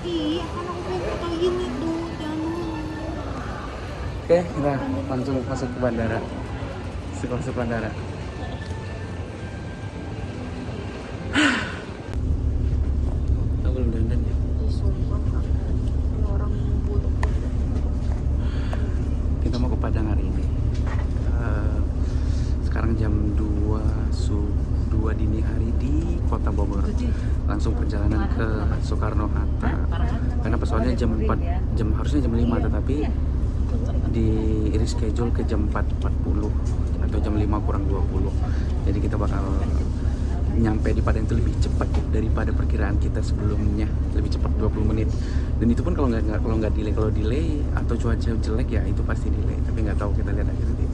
Iya, kan aku pengen foto ini tuh, jangan dulu. Oke, kita langsung masuk ke bandara. Masuk bandara. Aku belum dandan ya. Ih, sumpah Kak. Ini orang buruk. Kita mau ke Padang hari ini. Sekarang jam 2 dini hari di Kota Bogor. Langsung perjalanan ke Soekarno-Hatta. Karena pesawatnya harusnya jam 5, tetapi di reschedule ke jam 4.40 atau jam 5 kurang 20. Jadi kita bakal nyampe di Padang itu lebih cepat daripada perkiraan kita sebelumnya, lebih cepat 20 menit. Dan itu pun kalau nggak delay, kalau delay atau cuaca jelek ya itu pasti delay. Tapi nggak tahu, kita lihat aja nanti.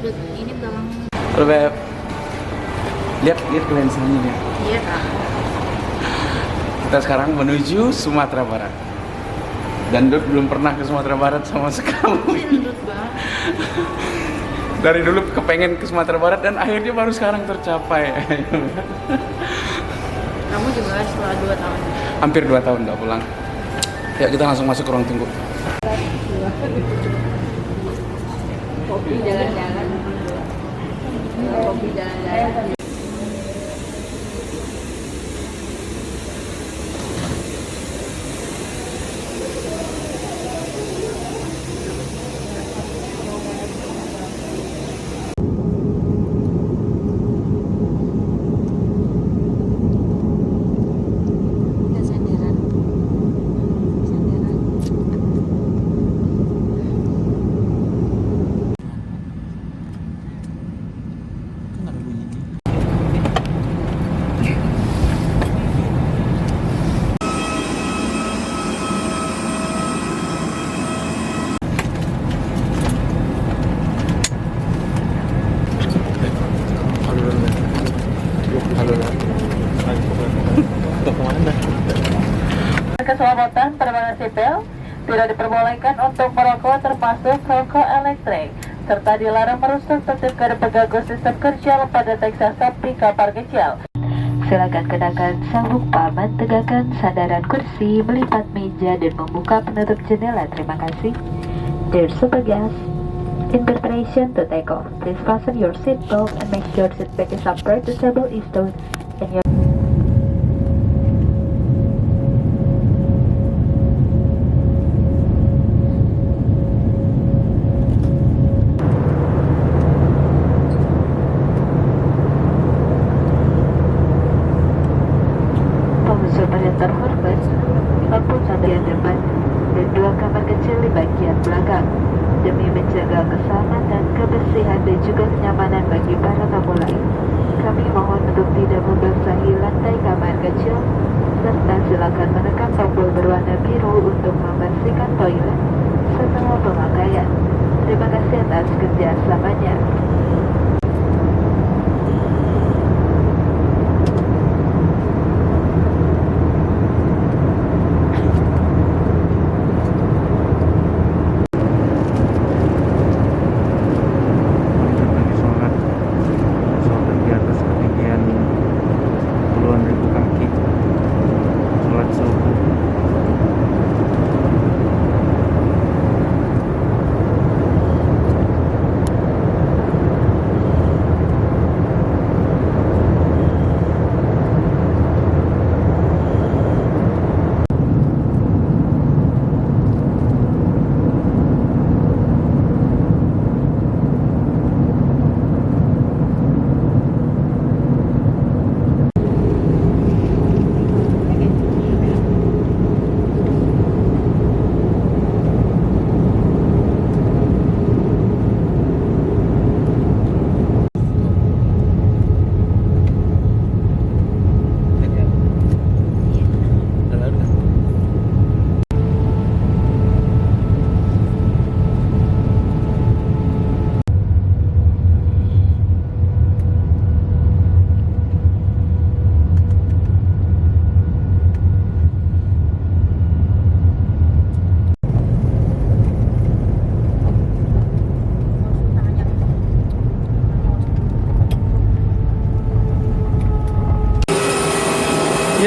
Ini belakang. Halo Beb, lihat lensanya nih. Iya Kak. Kita sekarang menuju Sumatera Barat. Dan Dut belum pernah ke Sumatera Barat sama sekali. Nundut banget. Dari dulu kepengen ke Sumatera Barat dan akhirnya baru sekarang tercapai. Kamu juga setelah 2 tahun. Hampir 2 tahun nggak pulang. Ya kita langsung masuk ke ruang tunggu. Kopi jalan-jalan. Kopi jalan-jalan. Keselamatan penerbangan sipil tidak diperbolehkan untuk merokok termasuk rokok elektrik serta dilarang merusak tertib pegagus sistem kerja pada deteksi asap di kapal kecil. Silakan kenakan sabuk paman, tegakkan sandaran kursi, melipat meja dan membuka penutup jendela. Terima kasih. Dear super guests, in preparation to take off, please fasten your seat belt and make sure seat back is upright, the table is stowed, and your terhormat, lampu bagian depan dan 2 kamar kecil di bagian belakang demi menjaga keselamatan, kebersihan dan juga kenyamanan bagi para tamu lain. Kami mohon untuk tidak membasahi lantai kamar kecil serta silakan menekan tombol berwarna biru untuk membersihkan toilet setelah pemakaian. Terima kasih atas kerjasamanya. Sholat subuh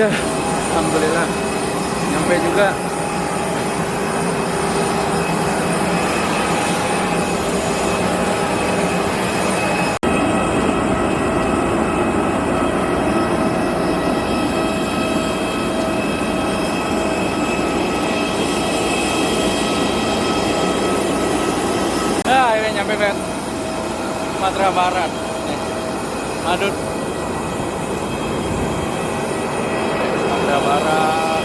Ya, alhamdulillah nyampe juga. Nah, ini nyampe Met. Sumatera Barat. Nih. Madut. Sumatera Barat.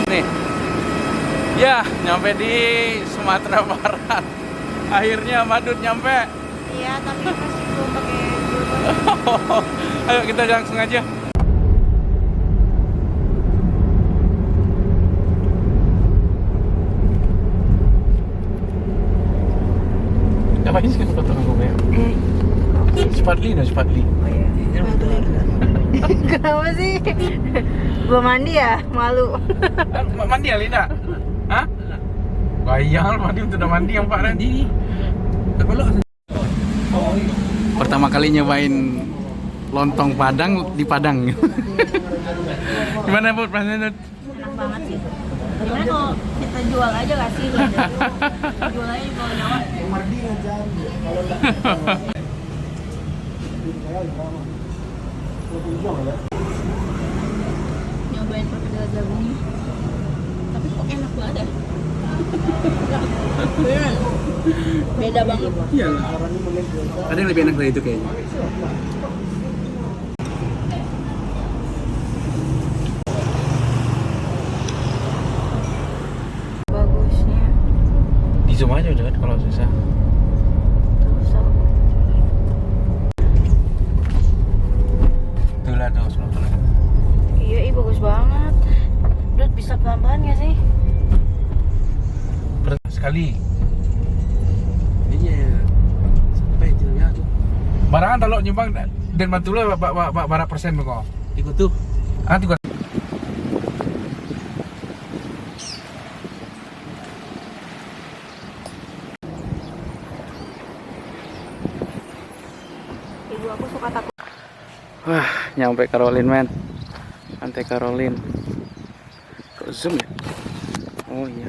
Nih. Ya, nyampe di Sumatera Barat. Akhirnya Madut nyampe. Iya, tapi masih belum pakai Bluetooth. Ayo kita langsung aja. Ngapain sih foto aku ya? Sepatli. Oh iya. Kenapa sih? Gua mandi ya, malu. Mandi ya Linda? Hah? Bayang mandi udah mandi yang Pak Randi. Pertama kali nyobain lontong Padang di Padang. Gimana Bud? Rasanya? Enak banget sih. Gimana kalau kita jual aja gak sih? Jual aja kalau nyawa. Nyobain perkedel jagungnya. Tapi kok enak banget ya? Beneran. Beda banget. Iya. Ada yang lebih enak dari itu kayaknya. Bagusnya. Di zoom aja udah kalau susah. Susah. Itulah tuh Sumatera. Iya, bagus banget. Dut, bisa pelan-pelan gak sih? Sekali. Iya. Sampai jauhnya tuh. Barangan kalau nyumbang dan bantu lo berapa persen kok? Ikut tuh. Ah, juga. Ibu aku suka takut. Wah, nyampe Carolin men. Pantai Carolin. Kok zoom ya? Oh iya.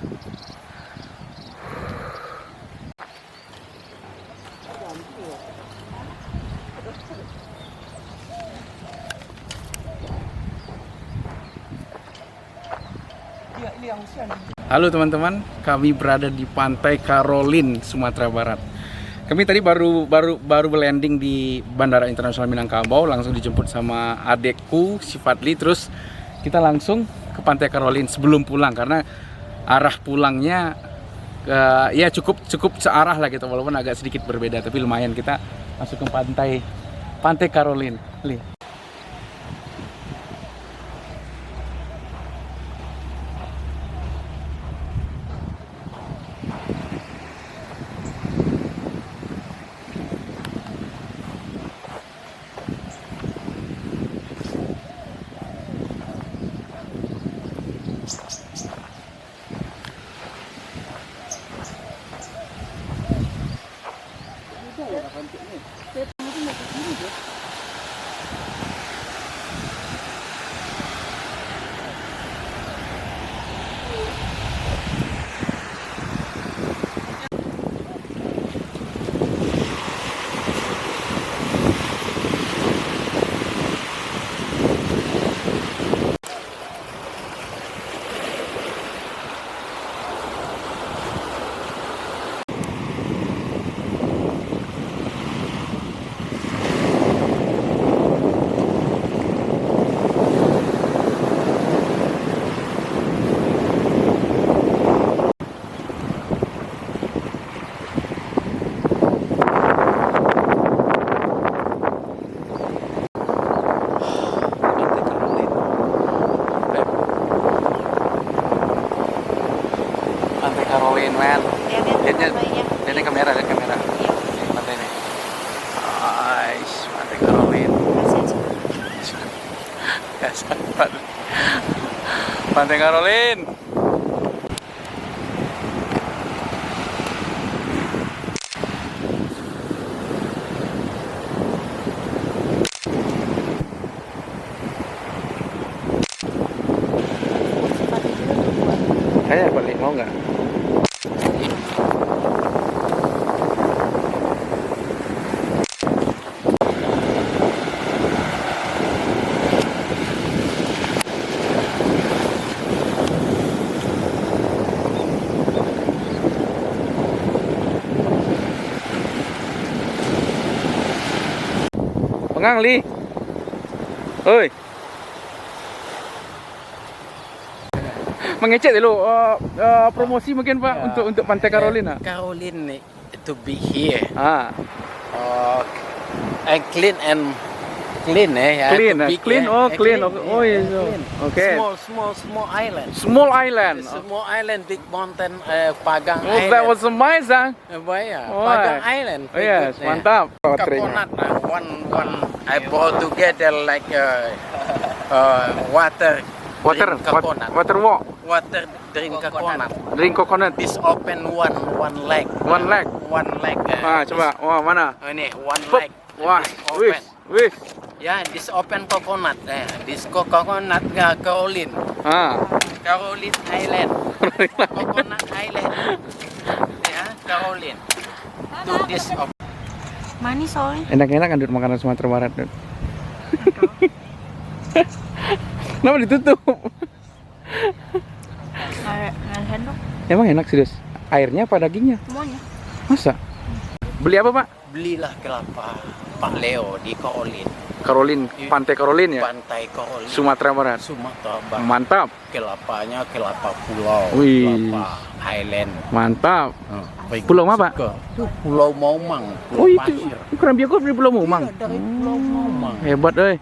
Halo teman-teman, kami berada di Pantai Carolin, Sumatera Barat. Kami tadi baru landing di Bandara Internasional Minangkabau, langsung dijemput sama adekku si Fadli, terus kita langsung ke Pantai Carolin sebelum pulang karena arah pulangnya ya cukup searah lah gitu, walaupun agak sedikit berbeda, tapi lumayan kita masuk ke Pantai Carolin. Lihat. Pantai Karolin. Kayaknya balik mau nggak? Pengang Li. Oi. Mengecek dulu promosi mungkin Pak untuk Pantai Karolin. Karolin to be here. Ah, And clean clean ya. clean, to be clean. here. Oh, clean. Clean, Oh, iya. clean. Oke. Small island. Small island. Small island, big mountain, Pagang Oh, Island. that was amazing. Oh, Pagang Island. Oh, yes, mantap. Baterainya. Coconut, one I brought together like water. Water walk. Water drink coconut. Drink coconut. This open one leg. One leg. One leg. Ah, coba. Wah, mana? Ini one Pop. leg. Wah, This wih. open. Ya, this open coconut. This coconut Karolin. Ah. Karolin Island. Coconut Island. Ya, Karolin. To this open. Manis soalnya. Enak-enak kan Dut, makanan Sumatera Barat, Dut. Kenapa ditutup? Nggak sendok Emang enak serius? Airnya apa dagingnya? semuanya. Masa? Beli apa Pak? Belilah kelapa Pak Leo di Karolin. Karolin, Pantai Karolin ya? Pantai Karolin. Sumatera Barat. Sumatera Barat. Mantap. Kelapanya kelapa pulau. Wih. Kelapa Highland. Mantap. Baik Pulau apa, Pak? suka. Pulau Maumang. Oh Pulau itu, Pasir. ukuran bioskop di Pulau Maumang. Iya, dari Pulau Maumang. Hebat, euy.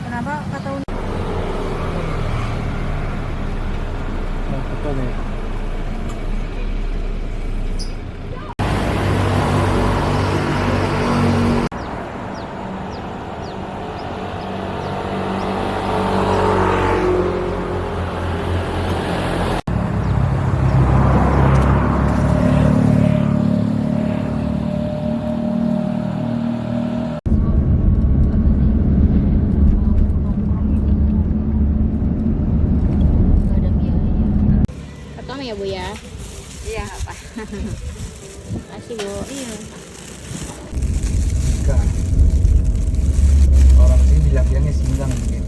Kenapa kata ya Bu ya? Iya apa? Makasih Bu. Iya. Orang sini bilangnya singgang mungkin.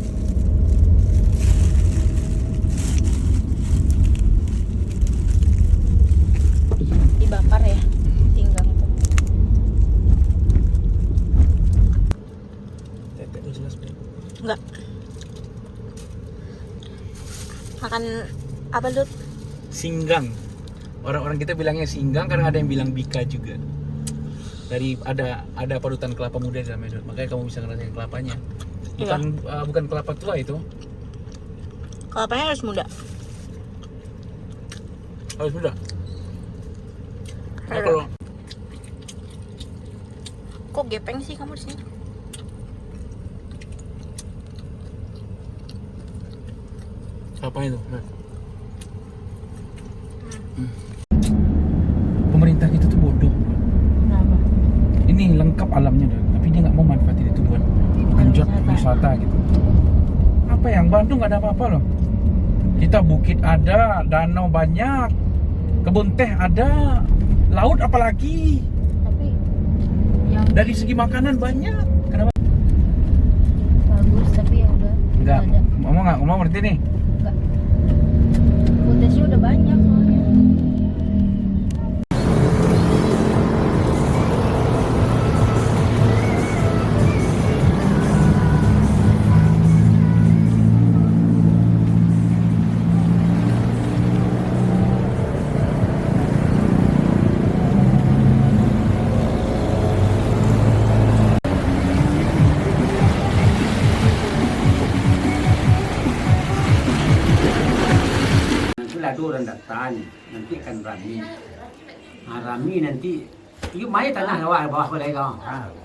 Dibakar ya? Tinggal itu. Enggak. Makan apa Dut? Singgang. Orang-orang kita bilangnya singgang karena ada yang bilang bika juga. Dari ada parutan kelapa muda di dalamnya, Dut. Makanya kamu bisa ngerasain kelapanya. Bukan kelapa tua itu. Kelapanya harus muda. Harus muda. Nah, Harus. kalau Kok gepeng sih kamu di sini? apa itu? Pemerintah kita tuh bodoh. Kenapa? Ini lengkap alamnya, Dut. Tapi dia nggak mau manfaatin itu buat genjot wisata gitu. Apa yang Bandung nggak ada apa-apa loh. Kita bukit ada, danau banyak, kebun teh ada, laut apalagi. Tapi yang Dari segi makanan banyak. Kenapa? bagus tapi ya udah Enggak. ada. Ngomong berarti nih. Enggak. Potensi udah banyak soalnya. Nanti lado rendah tani, nanti akan rame. Rami nanti, yuk mai tanah bawah balai kau.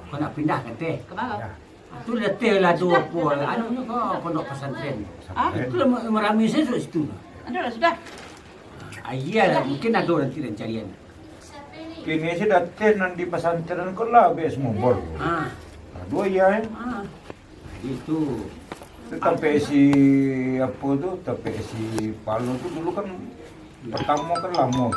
Kau nak pindah ke teh. Ke bawah. Itu letih lah 20. Anu kau pondok pesantren. Itu merami saya sudah situ. Sudah. Iya, mungkin ada nanti rencarian. Kini sih datang nanti pesantren kau lah bes mubor. Dua ya. Itu. Tapi si apa tu, tapi si Palu tu dulu kan pertama kan lama.